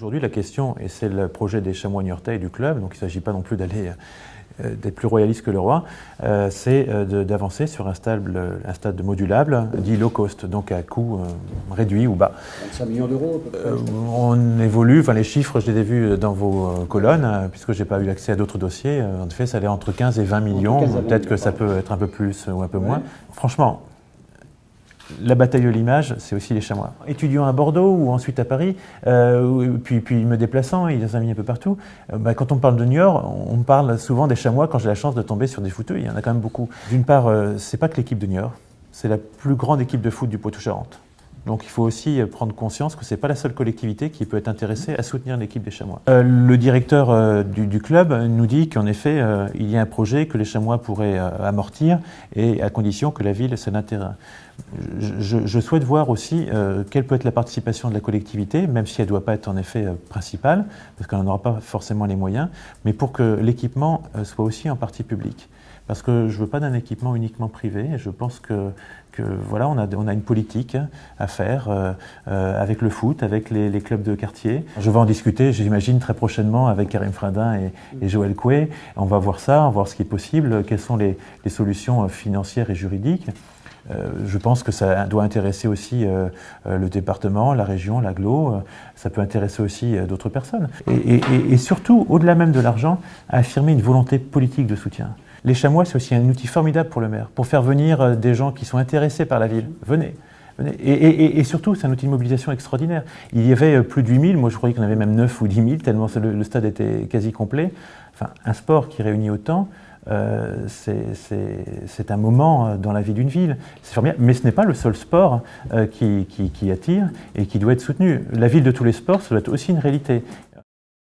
Aujourd'hui, la question, et c'est le projet des chamois niortais et du club, donc il ne s'agit pas non plus d'être plus royaliste que le roi, c'est d'avancer sur un stade modulable, dit low cost, donc à coût réduit ou bas. 25 millions d'euros à peu près. On évolue, enfin les chiffres, je les ai vus dans vos colonnes, puisque je n'ai pas eu accès à d'autres dossiers. En effet, ça allait entre 15 et 20 millions, peut-être que ça peut être un peu plus ou un peu moins. Franchement, la bataille de l'image, c'est aussi les chamois. Étudiant à Bordeaux ou ensuite à Paris, puis me déplaçant, il y a des amis un peu partout, quand on parle de Niort, on parle souvent des chamois quand j'ai la chance de tomber sur des footeux, il y en a quand même beaucoup. D'une part, c'est pas que l'équipe de Niort, c'est la plus grande équipe de foot du Poitou-Charentes. Donc il faut aussi prendre conscience que ce n'est pas la seule collectivité qui peut être intéressée à soutenir l'équipe des chamois. Le directeur du club nous dit qu'en effet, il y a un projet que les chamois pourraient amortir, et à condition que la ville cède un terrain. Je souhaite voir aussi quelle peut être la participation de la collectivité, même si elle ne doit pas être en effet principale, parce qu'on n'aura pas forcément les moyens, mais pour que l'équipement soit aussi en partie public. Parce que je ne veux pas d'un équipement uniquement privé. Je pense que voilà, on a une politique à faire avec le foot, avec les clubs de quartier. Je vais en discuter, j'imagine, très prochainement avec Karim Fradin et Joël Coué. On va voir ça, on va voir ce qui est possible, quelles sont les solutions financières et juridiques. Je pense que ça doit intéresser aussi le département, la région, l'agglo. Ça peut intéresser aussi d'autres personnes. Et surtout, au-delà même de l'argent, affirmer une volonté politique de soutien. Les chamois, c'est aussi un outil formidable pour le maire, pour faire venir des gens qui sont intéressés par la ville. Venez. Et surtout, c'est un outil de mobilisation extraordinaire. Il y avait plus de 8 000, moi je croyais qu'il y en avait même 9 ou 10 000, tellement le stade était quasi complet. Enfin, un sport qui réunit autant, c'est un moment dans la vie d'une ville. C'est formidable, mais ce n'est pas le seul sport qui attire et qui doit être soutenu. La ville de tous les sports, ça doit être aussi une réalité.